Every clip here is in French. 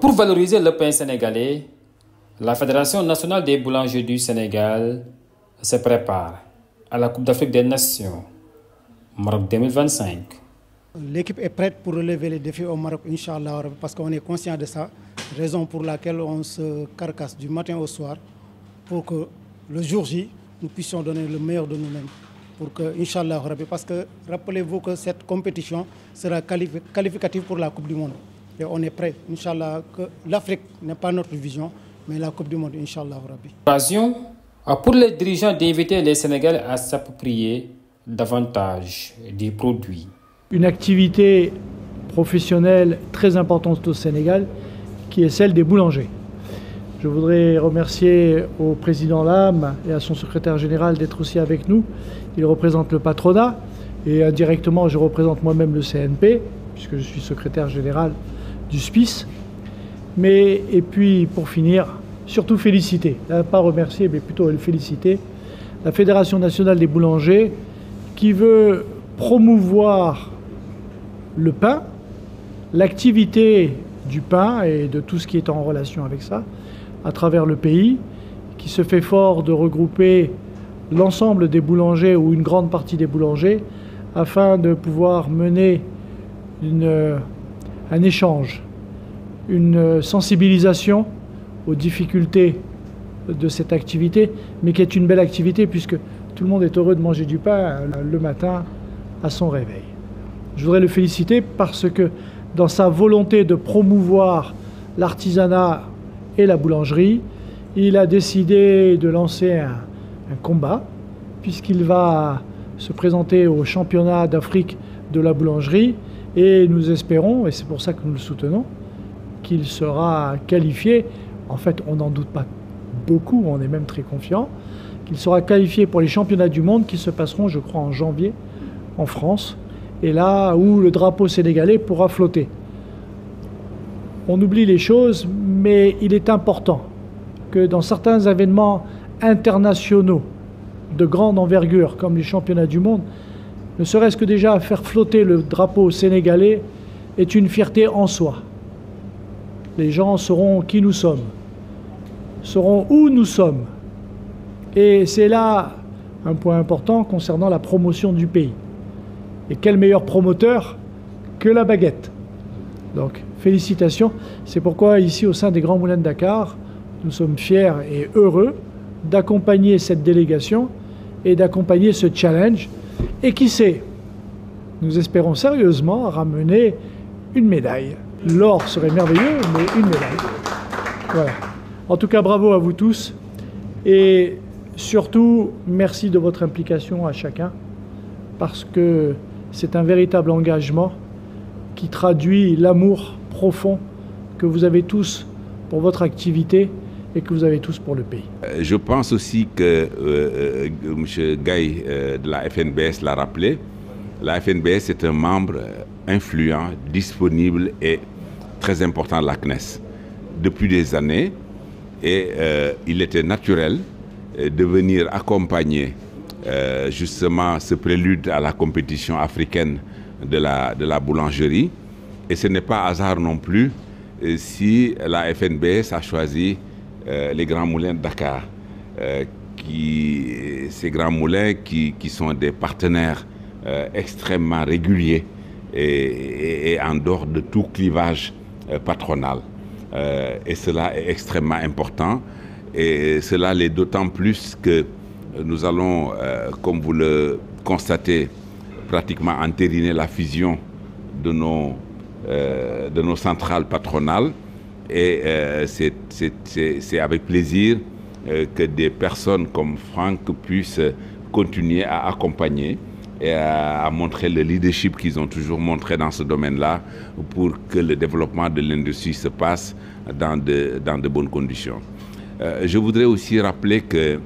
Pour valoriser le pain sénégalais, la Fédération nationale des boulangers du Sénégal se prépare à la Coupe d'Afrique des Nations, Maroc 2025. L'équipe est prête pour relever les défis au Maroc, Inch'Allah, parce qu'on est conscient de ça, raison pour laquelle on se carcasse du matin au soir pour que le jour J, nous puissions donner le meilleur de nous-mêmes. Pour que, Inch'Allah, parce que rappelez-vous que cette compétition sera qualificative pour la Coupe du Monde. Et on est prêt, Inch'Allah, que l'Afrique n'est pas notre vision, mais la Coupe du Monde, Inch'Allah. Occasion pour les dirigeants d'inviter les Sénégalais à s'approprier davantage des produits. Une activité professionnelle très importante au Sénégal, qui est celle des boulangers. Je voudrais remercier au président Lam et à son secrétaire général d'être aussi avec nous. Il représente le patronat et indirectement je représente moi-même le CNP, puisque je suis secrétaire général du SPIS. Et puis pour finir, surtout féliciter, pas remercier mais plutôt féliciter la Fédération nationale des boulangers qui veut promouvoir le pain, l'activité du pain et de tout ce qui est en relation avec ça à travers le pays, qui se fait fort de regrouper l'ensemble des boulangers ou une grande partie des boulangers afin de pouvoir mener un échange, une sensibilisation aux difficultés de cette activité, mais qui est une belle activité puisque tout le monde est heureux de manger du pain le matin à son réveil. Je voudrais le féliciter parce que dans sa volonté de promouvoir l'artisanat et la boulangerie, il a décidé de lancer un combat puisqu'il va se présenter au championnat d'Afrique de la boulangerie et nous espérons, et c'est pour ça que nous le soutenons, qu'il sera qualifié. En fait, on n'en doute pas beaucoup, on est même très confiant, qu'il sera qualifié pour les championnats du monde qui se passeront, je crois, en janvier en France. Et là où le drapeau sénégalais pourra flotter. On oublie les choses, mais il est important que dans certains événements internationaux de grande envergure, comme les championnats du monde, ne serait-ce que déjà faire flotter le drapeau sénégalais est une fierté en soi. Les gens sauront qui nous sommes, sauront où nous sommes. Et c'est là un point important concernant la promotion du pays. Et quel meilleur promoteur que la baguette. Donc, félicitations. C'est pourquoi ici, au sein des Grands Moulins de Dakar, nous sommes fiers et heureux d'accompagner cette délégation et d'accompagner ce challenge. Et qui sait, nous espérons sérieusement ramener une médaille. L'or serait merveilleux, mais une médaille. Voilà. En tout cas, bravo à vous tous. Et surtout, merci de votre implication à chacun, parce que c'est un véritable engagement qui traduit l'amour profond que vous avez tous pour votre activité et que vous avez tous pour le pays. Je pense aussi que M. Gaye de la FNBS l'a rappelé. La FNBS est un membre influent, disponible et très important de la CNES depuis des années. Et il était naturel de venir accompagner justement ce prélude à la compétition africaine de la boulangerie. Et ce n'est pas hasard non plus si la FNBS a choisi les Grands Moulins de Dakar. Ces Grands Moulins qui sont des partenaires extrêmement réguliers et en dehors de tout clivage patronal. Et cela est extrêmement important. Et cela l'est d'autant plus que nous allons, comme vous le constatez, pratiquement entériner la fusion de nos centrales patronales. Et c'est avec plaisir que des personnes comme Franck puissent continuer à accompagner et à montrer le leadership qu'ils ont toujours montré dans ce domaine-là pour que le développement de l'industrie se passe dans de bonnes conditions. Je voudrais aussi rappeler que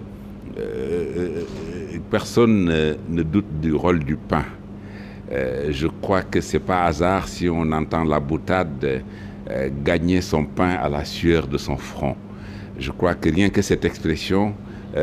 personne ne doute du rôle du pain. Je crois que ce n'est pas hasard si on entend la boutade gagner son pain à la sueur de son front. Je crois que rien que cette expression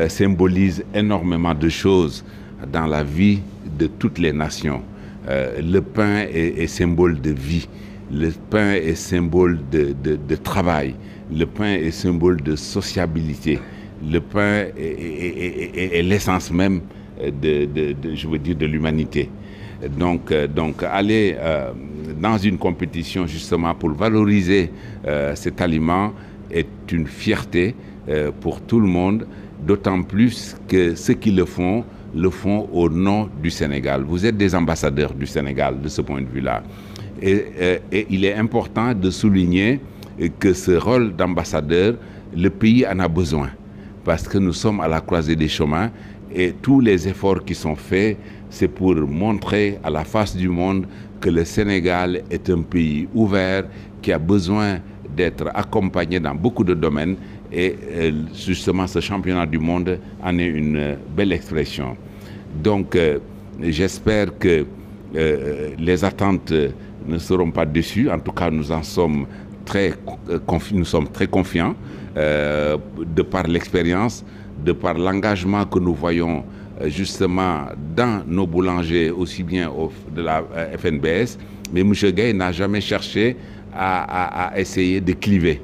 symbolise énormément de choses dans la vie de toutes les nations. Le pain est symbole de vie. Le pain est symbole de travail. Le pain est symbole de sociabilité. Le pain est l'essence même je veux dire, de l'humanité. Donc aller dans une compétition justement pour valoriser cet aliment est une fierté pour tout le monde, d'autant plus que ceux qui le font au nom du Sénégal. Vous êtes des ambassadeurs du Sénégal de ce point de vue-là. Et il est important de souligner que ce rôle d'ambassadeur, le pays en a besoin, parce que nous sommes à la croisée des chemins et tous les efforts qui sont faits, c'est pour montrer à la face du monde que le Sénégal est un pays ouvert, qui a besoin d'être accompagné dans beaucoup de domaines, et justement ce championnat du monde en est une belle expression. Donc j'espère que les attentes ne seront pas déçues. En tout cas, nous sommes très confiants de par l'expérience, de par l'engagement que nous voyons justement dans nos boulangers, aussi bien de la FNBS. Mais M. Gaye n'a jamais cherché à essayer de cliver.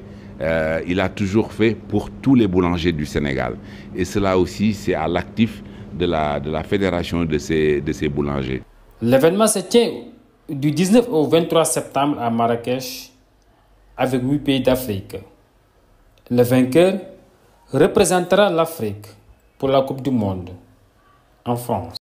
Il a toujours fait pour tous les boulangers du Sénégal. Et cela aussi, c'est à l'actif de la fédération de ces boulangers. L'événement se tient du 19 au 23 septembre à Marrakech avec 8 pays d'Afrique. Le vainqueur représentera l'Afrique pour la Coupe du Monde en France.